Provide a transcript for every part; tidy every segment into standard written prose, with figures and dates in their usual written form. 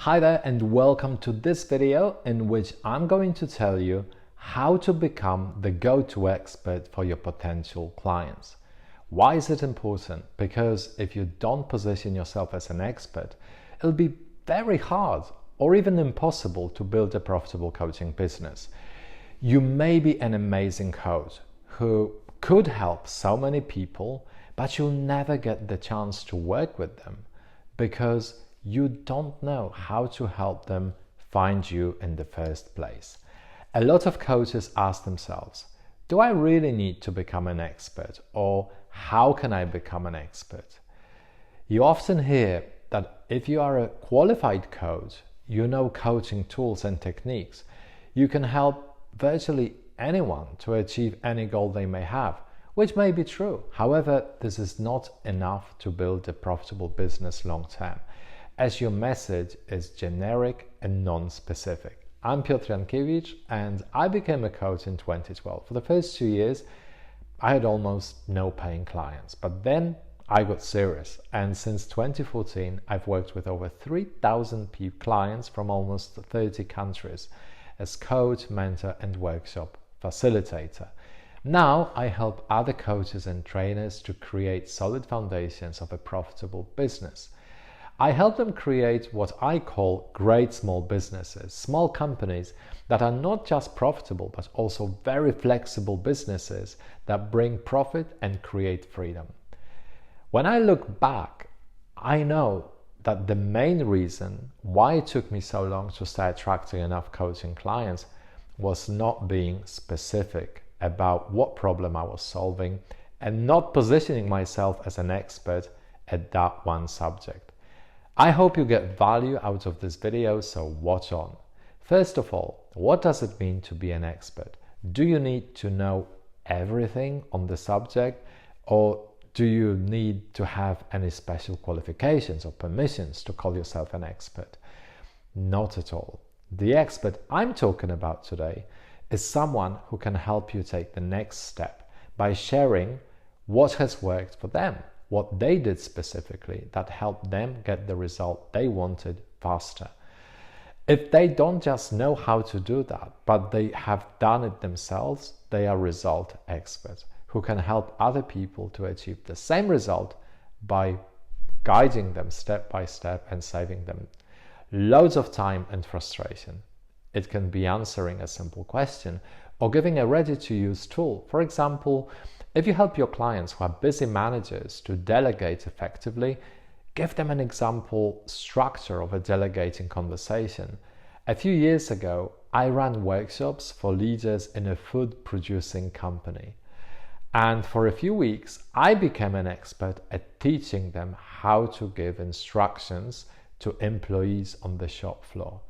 Hi there and welcome to this video in which I'm going to tell you how to become the go-to expert for your potential clients. Why is it important? Because if you don't position yourself as an expert, it'll be very hard or even impossible to build a profitable coaching business. You may be an amazing coach who could help so many people, but you'll never get the chance to work with them because you don't know how to help them find you in the first place. A lot of coaches ask themselves, do I really need to become an expert, or how can I become an expert? You often hear that if you are a qualified coach, you know coaching tools and techniques, you can help virtually anyone to achieve any goal they may have, which may be true. However, this is not enough to build a profitable business long term, as your message is generic and non-specific. I'm Piotr and I became a coach in 2012. For the first 2 years, I had almost no paying clients, but then I got serious, and since 2014, I've worked with over 3,000 clients from almost 30 countries as coach, mentor, and workshop facilitator. Now I help other coaches and trainers to create solid foundations of a profitable business. I help them create what I call great small businesses, small companies that are not just profitable, but also very flexible businesses that bring profit and create freedom. When I look back, I know that the main reason why it took me so long to start attracting enough coaching clients was not being specific about what problem I was solving and not positioning myself as an expert at that one subject. I hope you get value out of this video, so watch on. First of all, what does it mean to be an expert? Do you need to know everything on the subject, or do you need to have any special qualifications or permissions to call yourself an expert? Not at all. The expert I'm talking about today is someone who can help you take the next step by sharing what has worked for them, what they did specifically that helped them get the result they wanted faster. If they don't just know how to do that, but they have done it themselves, they are result experts who can help other people to achieve the same result by guiding them step by step and saving them loads of time and frustration. It can be answering a simple question or giving a ready-to-use tool. For example, if you help your clients who are busy managers to delegate effectively, give them an example structure of a delegating conversation. A few years ago, I ran workshops for leaders in a food-producing company. And for a few weeks, I became an expert at teaching them how to give instructions to employees on the shop floor.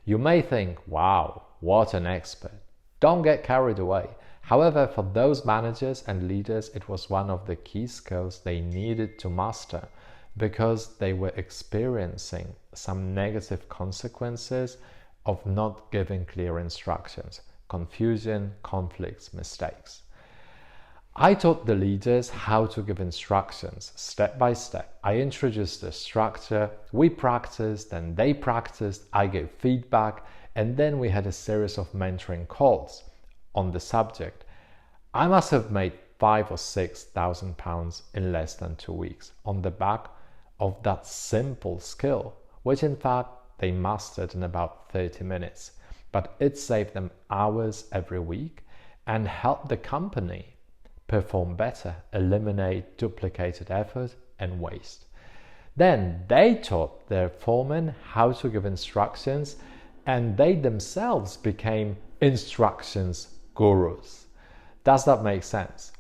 You may think, wow, what an expert. Don't get carried away. However, for those managers and leaders, it was one of the key skills they needed to master because they were experiencing some negative consequences of not giving clear instructions, confusion, conflicts, mistakes. I taught the leaders how to give instructions step by step. I introduced the structure, we practiced, then they practiced, I gave feedback, and then we had a series of mentoring calls on the subject. I must have made £5,000 or £6,000 in less than 2 weeks on the back of that simple skill, which in fact they mastered in about 30 minutes. But it saved them hours every week and helped the company perform better, eliminate duplicated effort and waste. Then they taught their foremen how to give instructions, and they themselves became instructions gurus. Does that make sense?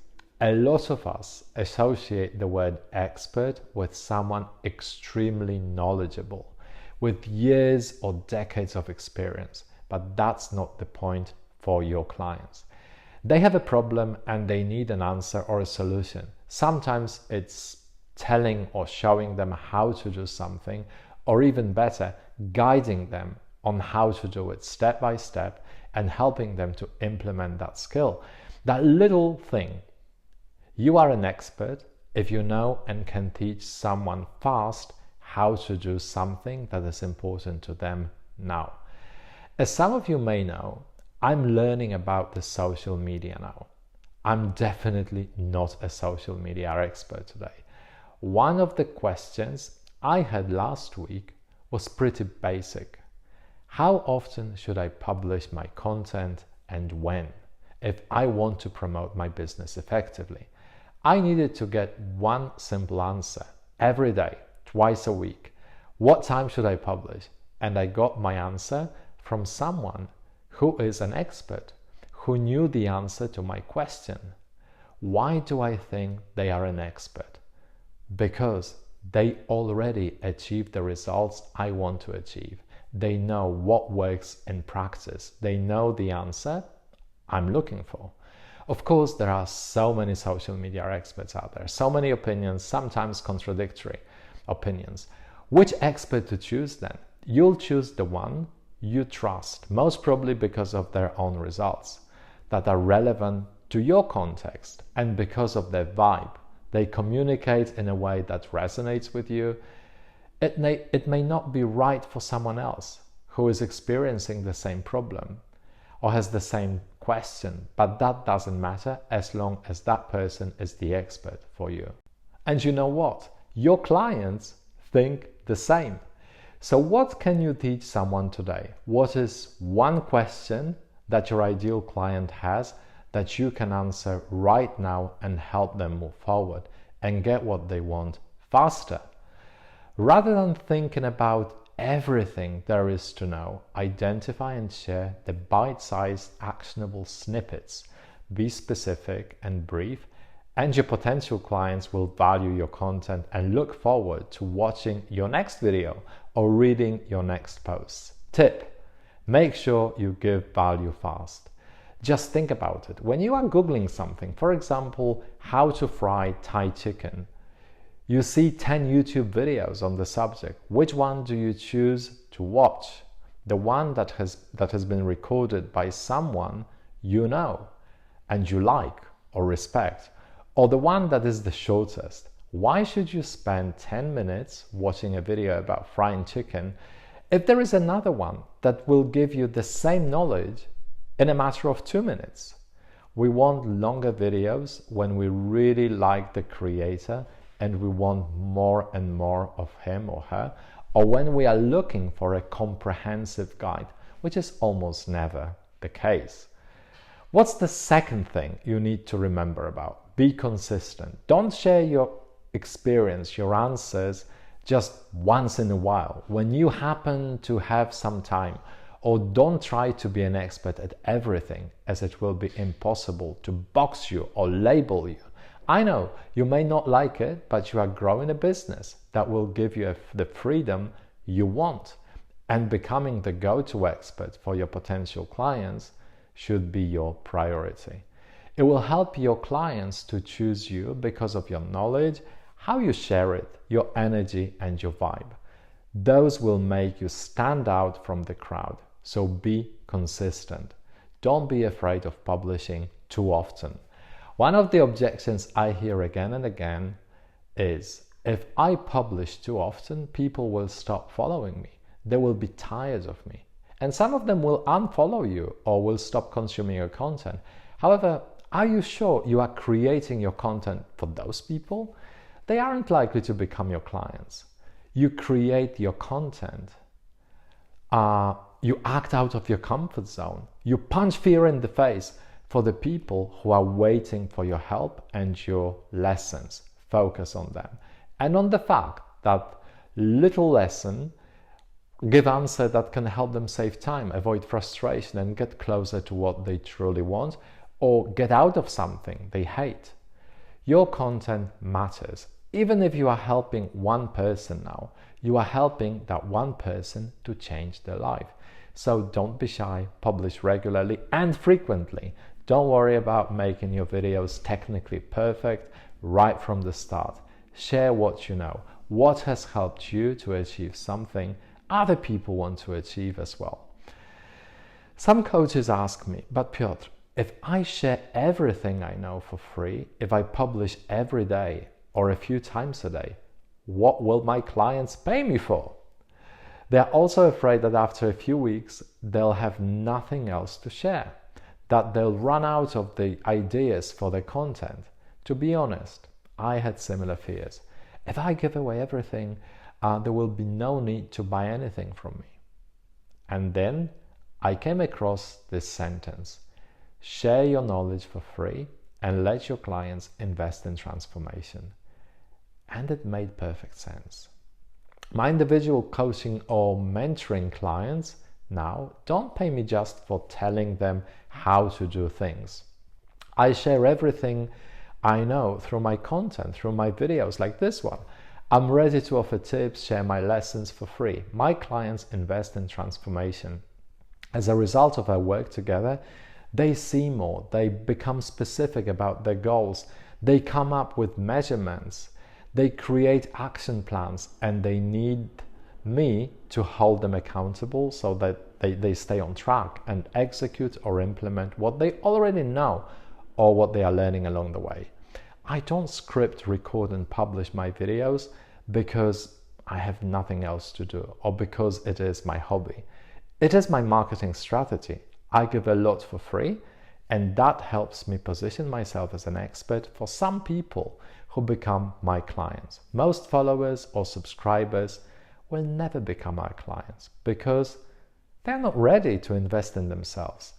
A lot of us associate the word expert with someone extremely knowledgeable, with years or decades of experience, but that's not the point for your clients. They have a problem and they need an answer or a solution. Sometimes it's telling or showing them how to do something, or even better, guiding them on how to do it step by step and helping them to implement that skill. That little thing. You are an expert if you know and can teach someone fast how to do something that is important to them now. As some of you may know, I'm learning about the social media now. I'm definitely not a social media expert today. One of the questions I had last week was pretty basic. How often should I publish my content and when, if I want to promote my business effectively? I needed to get one simple answer every day, twice a week. What time should I publish? And I got my answer from someone who is an expert, who knew the answer to my question. Why do I think they are an expert? Because they already achieved the results I want to achieve. They know what works in practice. They know the answer I'm looking for. Of course, there are so many social media experts out there, so many opinions, sometimes contradictory opinions. Which expert to choose then? You'll choose the one you trust, most probably because of their own results that are relevant to your context and because of their vibe. They communicate in a way that resonates with you. It may not be right for someone else who is experiencing the same problem or has the same question, but that doesn't matter as long as that person is the expert for you. And you know what? Your clients think the same. So what can you teach someone today? What is one question that your ideal client has that you can answer right now and help them move forward and get what they want faster? Rather than thinking about everything there is to know, identify and share the bite-sized actionable snippets. Be specific and brief, and your potential clients will value your content and look forward to watching your next video or reading your next post. Tip: make sure you give value fast. Just think about it. When you are Googling something, for example, how to fry Thai chicken, you see 10 YouTube videos on the subject. Which one do you choose to watch? The one that has been recorded by someone you know and you like or respect, or the one that is the shortest? Why should you spend 10 minutes watching a video about frying chicken if there is another one that will give you the same knowledge in a matter of 2 minutes? We want longer videos when we really like the creator and we want more and more of him or her, or when we are looking for a comprehensive guide, which is almost never the case. What's the second thing you need to remember about? Be consistent. Don't share your experience, your answers, just once in a while when you happen to have some time. Or don't try to be an expert at everything, as it will be impossible to box you or label you. I know you may not like it, but you are growing a business that will give you the freedom you want. And becoming the go-to expert for your potential clients should be your priority. It will help your clients to choose you because of your knowledge, how you share it, your energy and your vibe. Those will make you stand out from the crowd. So be consistent. Don't be afraid of publishing too often. One of the objections I hear again and again is, if I publish too often, people will stop following me. They will be tired of me. And some of them will unfollow you or will stop consuming your content. However, are you sure you are creating your content for those people? They aren't likely to become your clients. You create your content. You act out of your comfort zone. You punch fear in the face for the people who are waiting for your help and your lessons. Focus on them. And on the fact that little lesson, give answer that can help them save time, avoid frustration and get closer to what they truly want, or get out of something they hate. Your content matters. Even if you are helping one person now, you are helping that one person to change their life. So don't be shy, publish regularly and frequently. Don't worry about making your videos technically perfect right from the start. Share what you know, what has helped you to achieve something other people want to achieve as well. Some coaches ask me, but Piotr, if I share everything I know for free, if I publish every day or a few times a day, What will my clients pay me for? They're also afraid that after a few weeks, they'll have nothing else to share, that they'll run out of the ideas for their content. To be honest, I had similar fears. If I give away everything, there will be no need to buy anything from me. And then I came across this sentence: share your knowledge for free and let your clients invest in transformation. And it made perfect sense. My individual coaching or mentoring clients now don't pay me just for telling them how to do things. I share everything I know through my content, through my videos like this one. I'm ready to offer tips, share my lessons for free. My clients invest in transformation. As a result of our work together, they see more, they become specific about their goals, they come up with measurements, they create action plans, and they need me to hold them accountable so that they stay on track and execute or implement what they already know or what they are learning along the way. I don't script, record, and publish my videos because I have nothing else to do or because it is my hobby. It is my marketing strategy. I give a lot for free, and that helps me position myself as an expert for some people who become my clients. Most followers or subscribers will never become our clients because they're not ready to invest in themselves.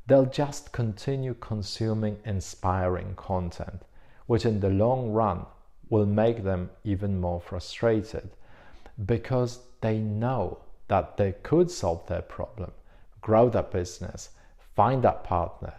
They'll just continue consuming inspiring content, which in the long run will make them even more frustrated because they know that they could solve their problem, grow that business, find that partner,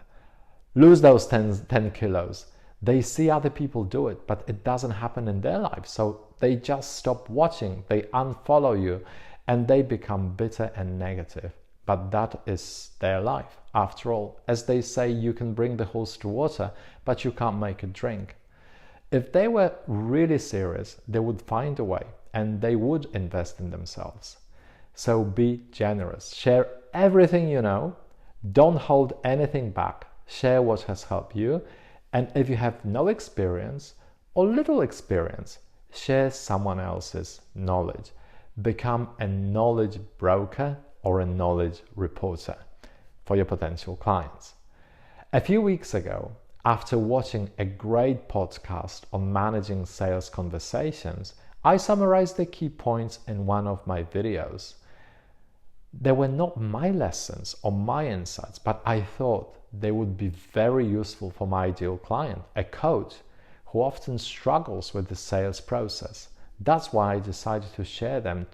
lose those 10 kilos. They see other people do it, but it doesn't happen in their life. So they just stop watching, they unfollow you, and they become bitter and negative. But that is their life. After all, as they say, you can bring the horse to water, but you can't make it drink. If they were really serious, they would find a way and they would invest in themselves. So be generous. Share everything you know. Don't hold anything back. Share what has helped you. And if you have no experience or little experience, share someone else's knowledge. Become a knowledge broker or a knowledge reporter for your potential clients. A few weeks ago, after watching a great podcast on managing sales conversations, I summarized the key points in one of my videos. They were not my lessons or my insights, but I thought they would be very useful for my ideal client, a coach who often struggles with the sales process. That's why I decided to share them,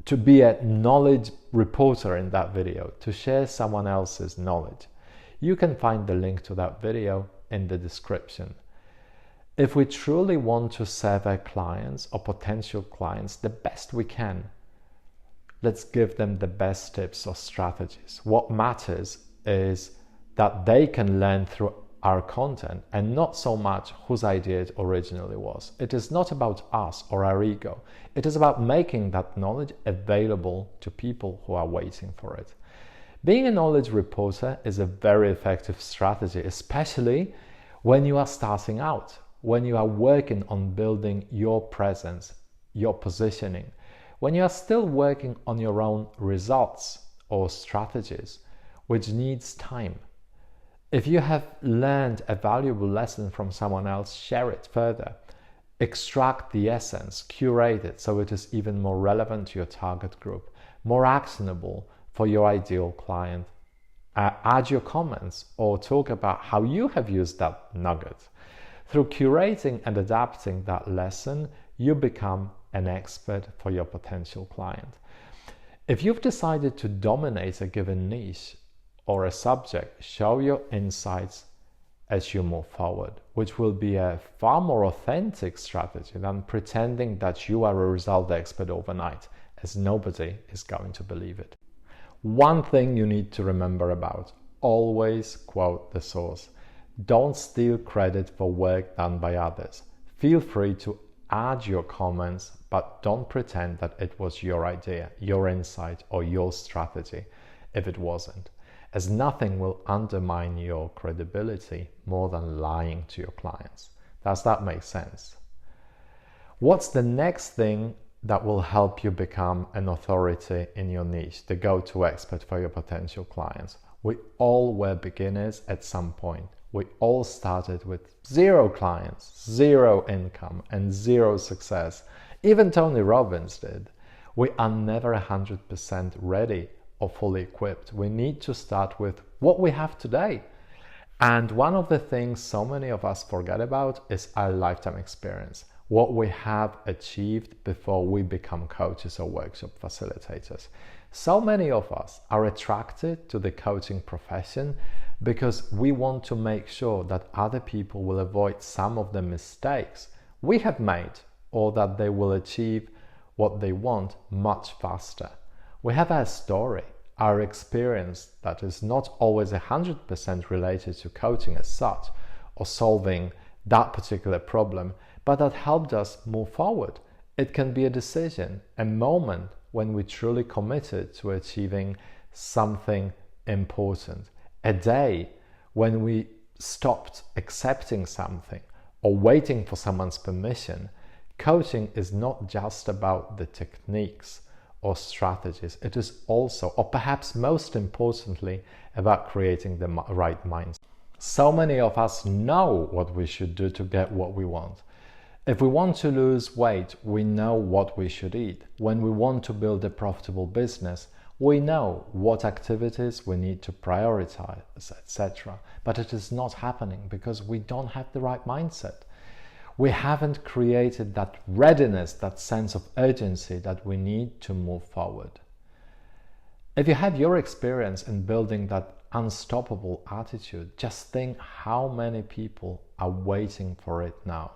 to be a knowledge reporter in that video, to share someone else's knowledge. You can find the link to that video in the description. If we truly want to serve our clients or potential clients the best we can, let's give them the best tips or strategies. What matters is that they can learn through our content and not so much whose idea it originally was. It is not about us or our ego. It is about making that knowledge available to people who are waiting for it. Being a knowledge reporter is a very effective strategy, especially when you are starting out, when you are working on building your presence, your positioning, when you are still working on your own results or strategies, which needs time. If you have learned a valuable lesson from someone else, share it further. Extract the essence, curate it so it is even more relevant to your target group, more actionable for your ideal client. Add your comments or talk about how you have used that nugget. Through curating and adapting that lesson, you become an expert for your potential client. If you've decided to dominate a given niche or a subject, show your insights as you move forward, which will be a far more authentic strategy than pretending that you are a result expert overnight, as nobody is going to believe it. One thing you need to remember about: always quote the source. Don't steal credit for work done by others. Feel free to add your comments, but don't pretend that it was your idea, your insight, or your strategy if it wasn't, as nothing will undermine your credibility more than lying to your clients. Does that make sense? What's the next thing that will help you become an authority in your niche, the go-to expert for your potential clients? We all were beginners at some point. We all started with 0 clients, 0 income, and 0 success. Even Tony Robbins did. We are never 100% ready or fully equipped. We need to start with what we have today. And one of the things so many of us forget about is our lifetime experience, what we have achieved before we become coaches or workshop facilitators. So many of us are attracted to the coaching profession because we want to make sure that other people will avoid some of the mistakes we have made, or that they will achieve what they want much faster. We have our story, our experience that is not always 100% related to coaching as such or solving that particular problem, but that helped us move forward. It can be a decision, a moment when we truly committed to achieving something important, a day when we stopped accepting something or waiting for someone's permission. Coaching is not just about the techniques or strategies. It is also, or perhaps most importantly, about creating the right mindset. So many of us know what we should do to get what we want. If we want to lose weight, we know what we should eat. When we want to build a profitable business, we know what activities we need to prioritize, etc. But it is not happening because we don't have the right mindset. We haven't created that readiness, that sense of urgency that we need to move forward. If you have your experience in building that unstoppable attitude, just think how many people are waiting for it now.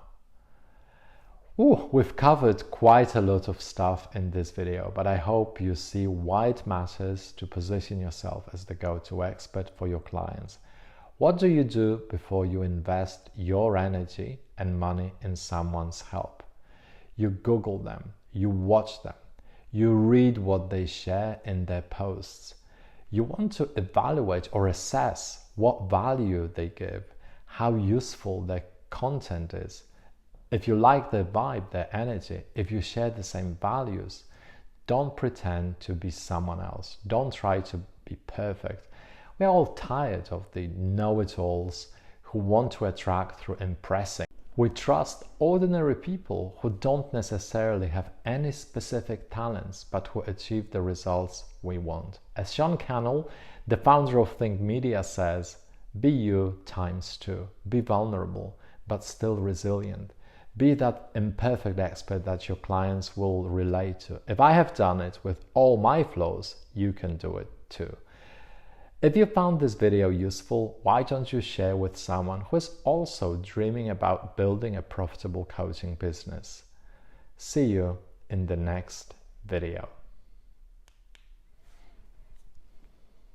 We've covered quite a lot of stuff in this video, but I hope you see why it matters to position yourself as the go-to expert for your clients. What do you do before you invest your energy and money in someone's help? You Google them, you watch them, you read what they share in their posts. You want to evaluate or assess what value they give, how useful their content is. If you like their vibe, their energy, if you share the same values, don't pretend to be someone else. Don't try to be perfect. We're all tired of the know-it-alls who want to attract through impressing. We trust ordinary people who don't necessarily have any specific talents, but who achieve the results we want. As Sean Cannell, the founder of Think Media, says, be you ×2. Be vulnerable, but still resilient. Be that imperfect expert that your clients will relate to. If I have done it with all my flaws, you can do it too. If you found this video useful, why don't you share with someone who is also dreaming about building a profitable coaching business? See you in the next video.